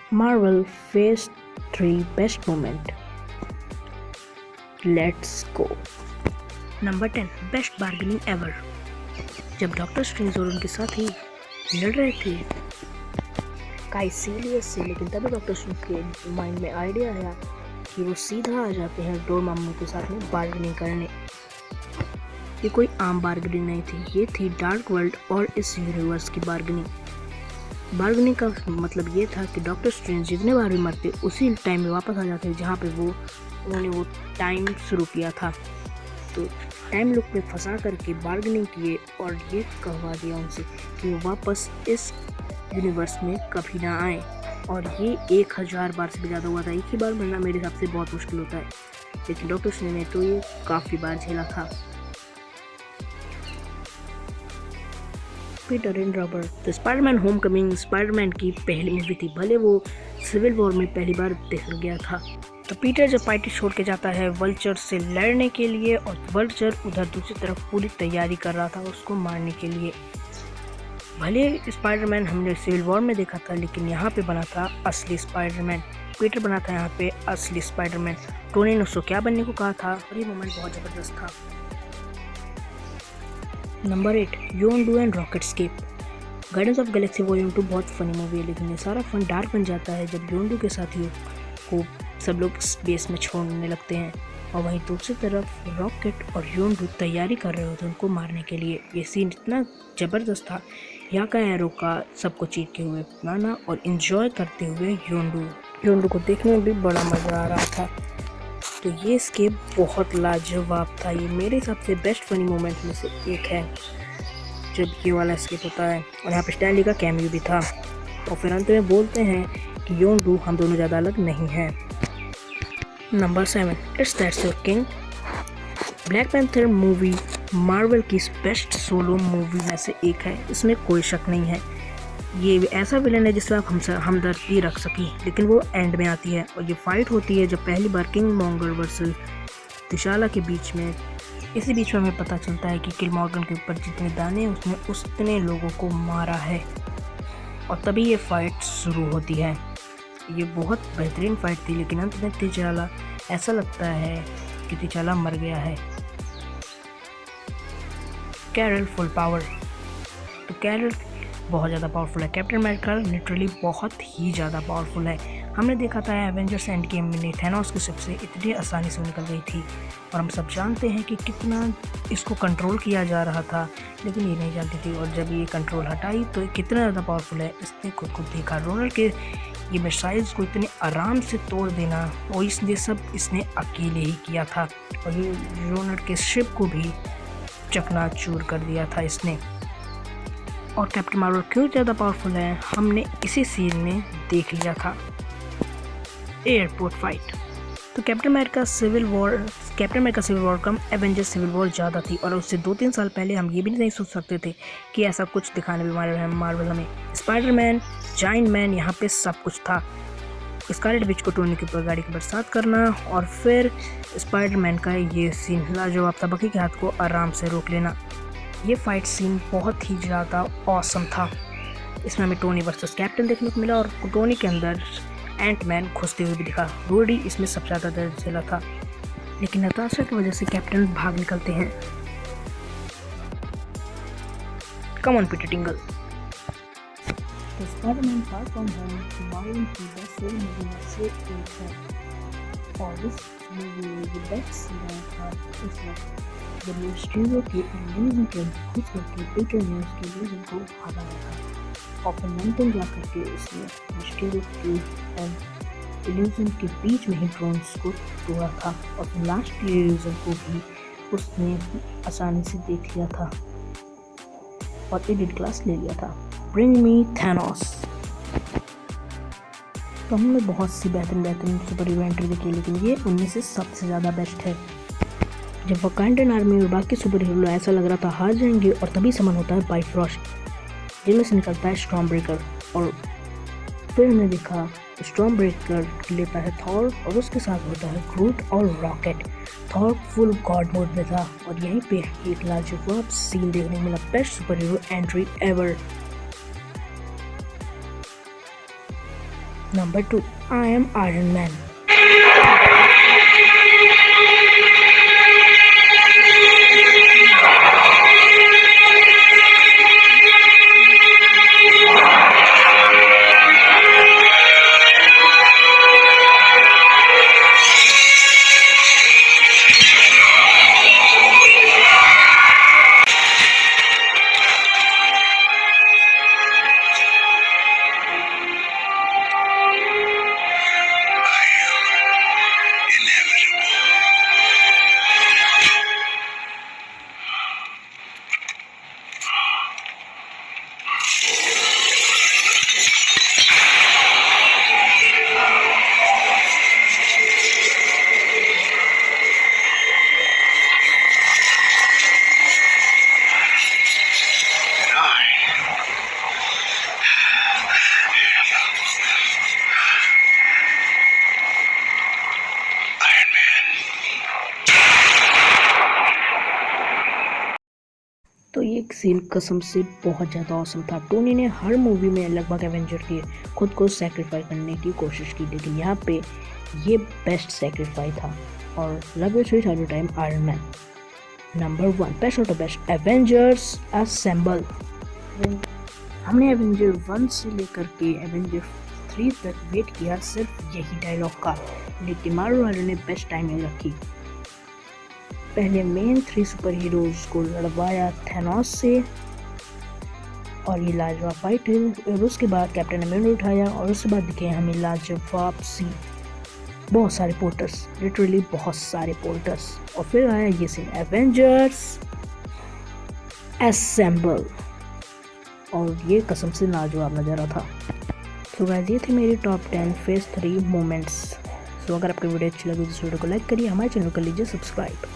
Marvel Phase 3 Best Moment. Let's go. Number 10 best bargaining ever. जब doctor strange और उनके साथी लड़ रहे थे काइसीलियस से, लेकिन तभी डॉक्टर स्ट्रेंज के माइंड में आइडिया आया कि वो सीधा आ जाते हैं डोरमामू के साथ में बार्गेनिंग करने। ये कोई आम बार्गेनिंग नहीं थी, ये थी डार्क वर्ल्ड और इस यूनिवर्स की बार्गेनिंग का मतलब ये था कि डॉक्टर स्ट्रेंज जितने बार भी मरते उसी टाइम में वापस आ जाते जहाँ पे उन्होंने वो टाइम शुरू किया था। तो टाइम लूप में फंसा करके बार्गेनिंग किए और ये कहवा दिया उनसे कि वो वापस इस यूनिवर्स में कभी ना आए। और ये 1000 बार से भी ज़्यादा हुआ था। एक ही बार मरना मेरे हिसाब से बहुत मुश्किल होता है, लेकिन डॉक्टर स्ट्रेंज ने तो ये काफ़ी बार झेला था। Peter and Robert. तो स्पाइडरमैन होमकमिंग स्पाइडरमैन की पहली मूवी थी, भले वो सिविल वॉर में पहली बार देखा गया था। तो पीटर जब पार्टी छोड़ के जाता है वल्चर से लड़ने के लिए, और वल्चर उधर दूसरी तरफ पूरी तैयारी कर रहा था उसको मारने के लिए। भले स्पाइडरमैन हमने सिविल वॉर में देखा था, लेकिन यहाँ पे बना था असली स्पाइडरमैन। पीटर बना था यहाँ पे असली स्पाइडरमैन। टोनी ने उसको क्या बनने को कहा था, और ये मोमेंट बहुत ज़बरदस्त था। Number 8 Yondu and Rocket escape. Guardians of Galaxy volume 2 बहुत फनी मूवी है, लेकिन ये सारा फन डार्क बन जाता है जब योंडू के साथियों को सब लोग स्पेस में छोड़ने लगते हैं, और वहीं दूसरी तरफ रॉकेट और योंडू तैयारी कर रहे होते हैं उनको मारने के लिए। ये सीन इतना ज़बरदस्त था। यहाँ का एरो का सबको चीरते हुए मारना और इन्जॉय करते हुए योंडू को देखने में भी बड़ा मज़ा आ रहा था। तो ये स्केप बहुत लाजवाब था। ये मेरे हिसाब से बेस्ट फनी मोमेंट में से एक है जब ये वाला स्केप होता है। और यहाँ पे स्टैनली का कैमियो भी था, और फिर अंत में बोलते हैं कि योंडू हम दोनों ज़्यादा अलग नहीं हैं। Number 7 it's that's your king. Black panther movie Marvel की बेस्ट सोलो मूवी में से एक है, इसमें कोई शक नहीं है। ये ऐसा विलन है जिससे आप हमदर्दी रख सकें, लेकिन वो एंड में आती है और ये फाइट होती है जब पहली बार किंग मॉन्गर वर्सेस तिशाला के बीच में। इसी बीच में हमें पता चलता है कि किलमॉर्गन के ऊपर जितने दाने हैं उसने उतने लोगों को मारा है, और तभी ये फाइट शुरू होती है। ये बहुत बेहतरीन फाइट थी, लेकिन अंत में तिशाला ऐसा लगता है कि तिशाला मर गया है। Carol full power. तो कैरल बहुत ज़्यादा पावरफुल है। कैप्टन अमेरिका लिटरली बहुत ही ज़्यादा पावरफुल है। हमने देखा था एवेंजर्स एंड गेम में थैनोस की शिप से इतनी आसानी से निकल गई थी, और हम सब जानते हैं कि कितना इसको कंट्रोल किया जा रहा था, लेकिन ये नहीं जानती थी। और जब ये कंट्रोल हटाई तो ये कितना ज़्यादा पावरफुल है इसने खुद को देखा। रोनल्ड के ये मिसाइल्स को इतने आराम से तोड़ देना, और इसने अकेले ही किया था, और ये रोनल्ड के शिप को भी चकनाचूर कर दिया था इसने। और कैप्टन मार्वल क्यों ज़्यादा पावरफुल है हमने इसी सीन में देख लिया था। Airport fight. तो कैप्टन अमेरिका सिविल वॉर कम एवेंजर्स सिविल वॉर ज़्यादा थी, और उससे 2-3 साल पहले हम ये भी नहीं सोच सकते थे कि ऐसा कुछ दिखाने में मार्वल हमें। स्पाइडरमैन, जायंट मैन, यहाँ पे सब कुछ था। स्कारलेट विच को टोनी के ऊपर गाड़ी की बरसात करना, और फिर स्पाइडरमैन का ये सीन लाजवाब था, बकी के हाथ को आराम से रोक लेना। ये फाइट सीन बहुत ही ज़्यादा ऑसम था। इसमें हमें टोनी वर्सेस कैप्टन देखने को मिला, और टोनी के अंदर एंटमैन घुसते हुए भी दिखा। रोडी इसमें सबसे ज़्यादा दर्द झेला था, लेकिन नताशा की वजह से कैप्टन भाग निकलते हैं। Come on Peter Tingle. तो Spider Man Far From Home Marvel की बेस्ट सोलो मूवी में से एक है, और इस मूवी में जो बेस्ट सीन था उस वक्त जब मिस्टीरियो के इल्यूजन के घुस करके पीटर ने उसके इल्यूजन को हटाया था, और फिर मेंटन जा करके उसने मिस्टीरियो के इल्यूजन के बीच में ही ड्रोन्स को तोड़ा था, और फिर लास्ट के इल्यूजन को भी उसने आसानी से देख लिया था और एडिट क्लास ले लिया था। Bring me Thanos. तो हमने बहुत सी बेहतरीन सुपर हीरो एंट्री देखी, लेकिन ये उनमें से सबसे ज़्यादा बेस्ट है। जब वकांडन आर्मी और बाकी सुपर हीरो ऐसा लग रहा था हार जाएंगे, और तभी समन होता है बाइफ्रॉस्ट, जिनमें से निकलता है स्टॉर्म ब्रेकर, और फिर हमने देखा स्टॉर्म ब्रेकर लेता है थॉर, और उसके साथ होता है ग्रूट और rocket. Thor full God mode में था, और यहीं पे एक लाजवाब सीन देखने को मिला, best super hero entry ever. Number 2, I am Iron Man. तो ये सीन कसम से बहुत ज़्यादा औसम था। टोनी ने हर मूवी में लगभग एवेंजर के खुद को सेक्रीफाई करने की कोशिश की, लेकिन यहाँ पे ये बेस्ट सेक्रीफाई था और लव इट था time iron man. Number 1, best of the best Avengers assemble. हमने एवेंजर 1 से लेकर के एवेंजर 3 तक वेट किया सिर्फ यही डायलॉग का, लेकिन मार्वल वालों ने बेस्ट टाइमिंग रखी। पहले मेन 3 सुपर हीरोज को लड़वाया थैनोस से और ये लाजवाब फाइट है, और उसके बाद कैप्टन अमेरिका उठाया और उसके बाद दिखे हमें लाजवाब सी बहुत सारे पोस्टर्स, लिटरली बहुत सारे पोस्टर्स, और फिर आया ये सीन एवेंजर्स असेंबल और ये कसम से लाजवाब नज़ारा था। तो गाइस ये थी मेरी टॉप 10 फेज 3 मोमेंट्स। तो अगर आपको वीडियो अच्छी लगी तो इस वीडियो को लाइक करिए, हमारे चैनल को लीजिए सब्सक्राइब।